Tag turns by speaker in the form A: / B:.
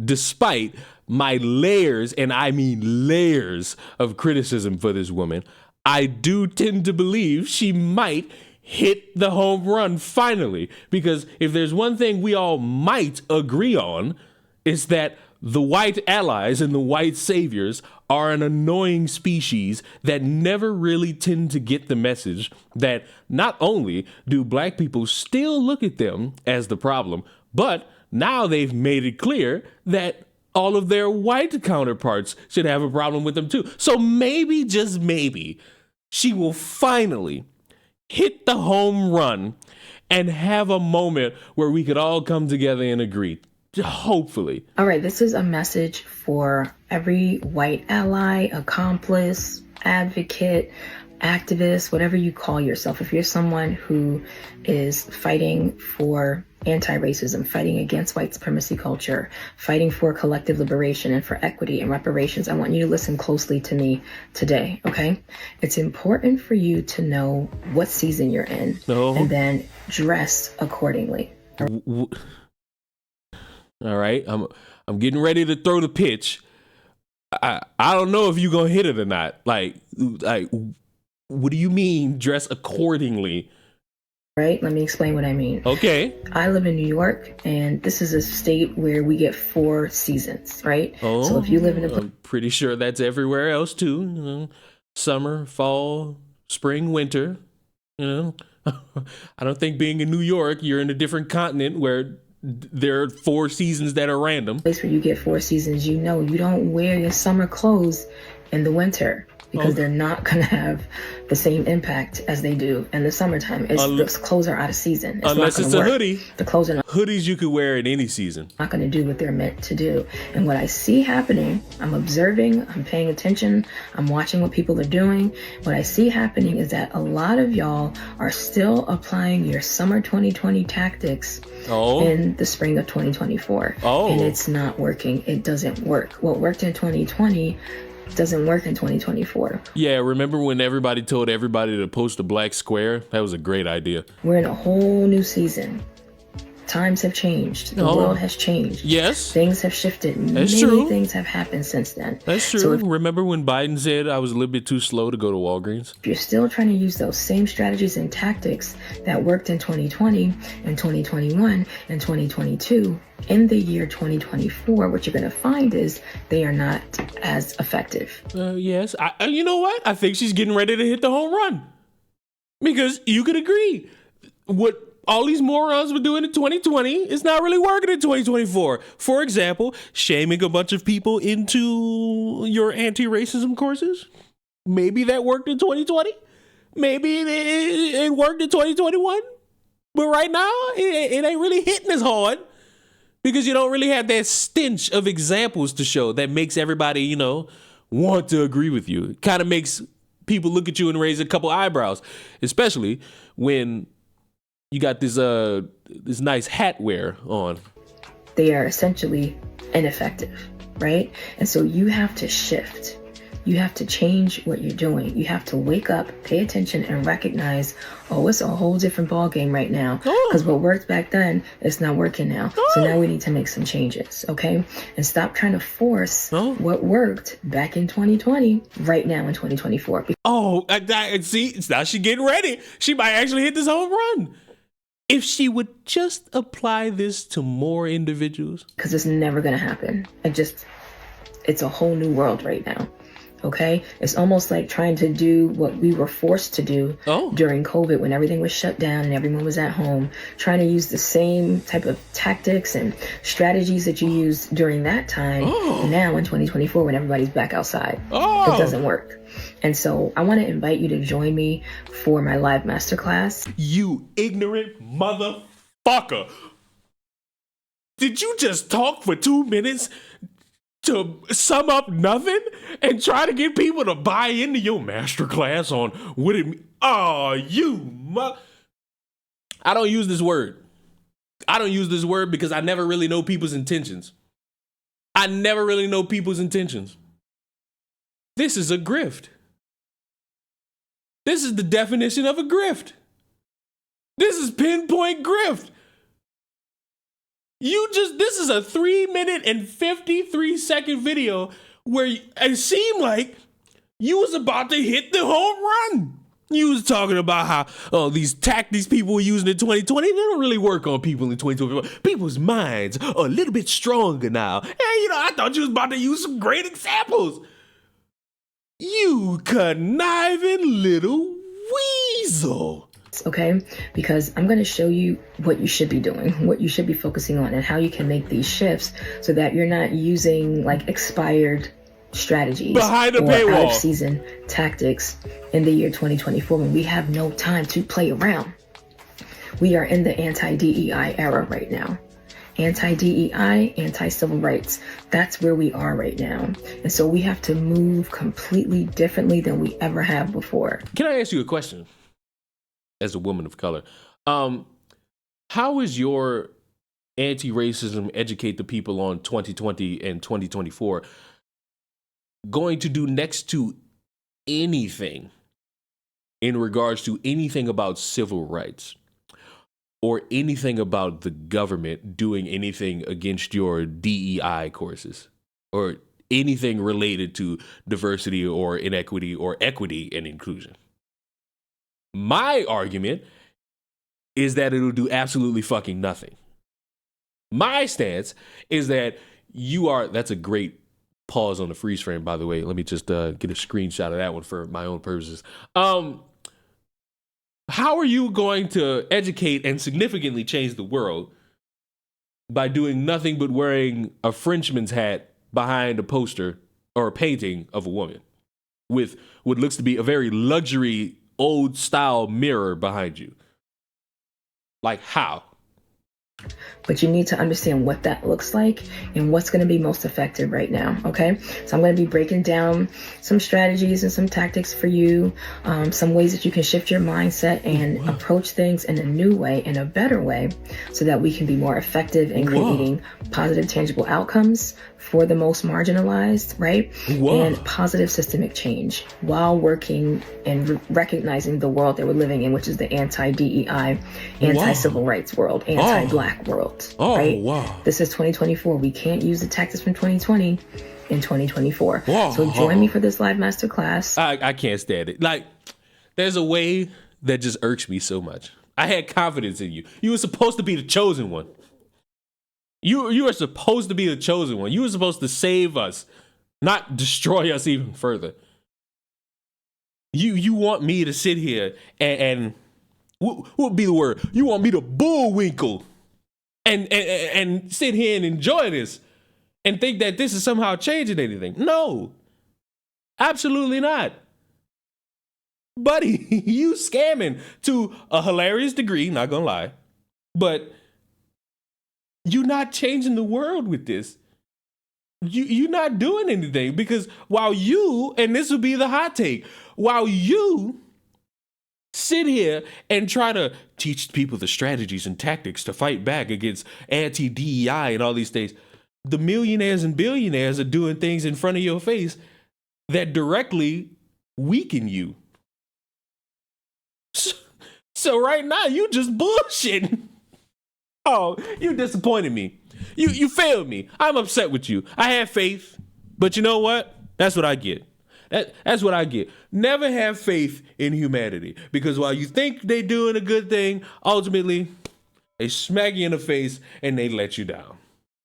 A: despite my layers, and I mean layers of criticism for this woman, I do tend to believe she might hit the home run finally. Because if there's one thing we all might agree on, it's that the white allies and the white saviors are an annoying species that never really tend to get the message that not only do black people still look at them as the problem, but now they've made it clear that all of their white counterparts should have a problem with them too. So maybe, just maybe, she will finally hit the home run and have a moment where we could all come together and agree. Hopefully.
B: All right, this is a message for every white ally, accomplice, advocate, activist, whatever you call yourself. If you're someone who is fighting for anti-racism, fighting against white supremacy culture, fighting for collective liberation and for equity and reparations, I want you to listen closely to me today, okay? It's important for you to know what season you're in and then dress accordingly.
A: All right, I'm getting ready to throw the pitch. I don't know if you're gonna hit it or not. Like, what do you mean dress accordingly?
B: Right, let me explain what I mean.
A: Okay.
B: I live in New York, and this is a state where we get 4 seasons, right?
A: Oh,
B: so if you live in a
A: I'm pretty sure that's everywhere else too. You know, summer, fall, spring, winter. You know, I don't think being in New York, you're in a different continent where there are 4 seasons that are random.
B: Place where you get 4 seasons, you know, you don't wear your summer clothes in the winter because they're not going to have the same impact as they do in the summertime. Those clothes are out of season.
A: Unless it's a hoodie.
B: The clothes are not.
A: Hoodies you could wear in any season.
B: Not going to do what they're meant to do. And what I see happening, I'm observing, I'm paying attention, I'm watching what people are doing. What I see happening is that a lot of y'all are still applying your summer 2020 tactics in the spring of 2024. And it's not working. It doesn't work. What worked in 2020 doesn't work in 2024.
A: Yeah, remember when everybody told everybody to post a black square? That was a great idea.
B: We're in a whole new season. Times have changed. The world has changed.
A: Yes.
B: Things have shifted.
A: That's
B: Many
A: true.
B: things have happened since then.
A: That's true. So remember when Biden said I was a little bit too slow to go to Walgreens?
B: If you're still trying to use those same strategies and tactics that worked in 2020 and 2021 and 2022, in the year 2024, what you're going to find is they are not as effective.
A: Yes. You know what? I think she's getting ready to hit the home run. Because you could agree. What all these morons were doing in 2020 is not really working in 2024. For example, shaming a bunch of people into your anti-racism courses. Maybe that worked in 2020. Maybe it worked in 2021. But right now, it ain't really hitting as hard because you don't really have that stench of examples to show that makes everybody, you know, want to agree with you. It kind of makes people look at you and raise a couple eyebrows, especially when you got this nice hat wear on.
B: They are essentially ineffective, right? And so you have to shift. You have to change what you're doing. You have to wake up, pay attention, and recognize, it's a whole different ballgame right now. Because what worked back then is not working now. So now we need to make some changes, okay? And stop trying to force what worked back in 2020 right now in 2024.
A: See, now she's getting ready. She might actually hit this home run. If she would just apply this to more individuals.
B: Because it's never going to happen. It's a whole new world right now. Okay? It's almost like trying to do what we were forced to do during COVID when everything was shut down and everyone was at home. Trying to use the same type of tactics and strategies that you used during that time now in 2024 when everybody's back outside. It doesn't work. And so I want to invite you to join me for my live masterclass.
A: You ignorant motherfucker. Did you just talk for 2 minutes to sum up nothing and try to get people to buy into your masterclass on what it means? I don't use this word. I don't use this word because I never really know people's intentions. This is a grift. This is the definition of a grift. This is pinpoint grift. This is a 3-minute and 53-second video where it seemed like you was about to hit the home run. You was talking about how these tactics people were using in 2020, they don't really work on people in 2024. People's minds are a little bit stronger now. And, I thought you was about to use some great examples. You conniving little weasel.
B: Okay, because I'm going to show you what you should be doing, what you should be focusing on, and how you can make these shifts so that you're not using like expired strategies
A: behind the
B: or
A: paywall
B: out of season tactics in the year 2024 when we have no time to play around. We are in the anti-DEI era right now. Anti-DEI, anti-civil rights. That's where we are right now. And so we have to move completely differently than we ever have before.
A: Can I ask you a question? As a woman of color, how is your anti-racism educate the people on 2020 and 2024 going to do next to anything in regards to anything about civil rights or anything about the government doing anything against your DEI courses or anything related to diversity or inequity or equity and inclusion? My argument is that it'll do absolutely fucking nothing. My stance is that that's a great pause on the freeze frame, by the way. Let me just get a screenshot of that one for my own purposes. How are you going to educate and significantly change the world by doing nothing but wearing a Frenchman's hat behind a poster or a painting of a woman with what looks to be a very luxury old style mirror behind you? Like, how?
B: But you need to understand what that looks like and what's going to be most effective right now. Okay, so I'm going to be breaking down some strategies and some tactics for you, some ways that you can shift your mindset and approach things in a new way, in a better way, so that we can be more effective in creating positive, tangible outcomes for the most marginalized, right? And positive systemic change while working and recognizing the world that we're living in, which is the anti-DEI, anti-civil rights world, anti-Black world, right? This is 2024. We can't use the tactics from 2020 in 2024. So join me for this live masterclass.
A: I can't stand it. Like, there's a way that just irks me so much. I had confidence in you. You were supposed to be the chosen one. You are supposed to be the chosen one. You were supposed to save us, not destroy us even further. You want me to sit here and what would be the word? You want me to bullwinkle and sit here and enjoy this and think that this is somehow changing anything? No, absolutely not. Buddy, you scamming to a hilarious degree, not gonna lie, but you're not changing the world with this. You're not doing anything, because while you, and this will be the hot take, while you sit here and try to teach people the strategies and tactics to fight back against anti-DEI and all these things, the millionaires and billionaires are doing things in front of your face that directly weaken you. So right now, you just bullshitting. Oh, you disappointed me. You failed me. I'm upset with you. I had faith, but you know what? That's what I get. That's what I get. Never have faith in humanity, because while you think they're doing a good thing, ultimately they smack you in the face and they let you down.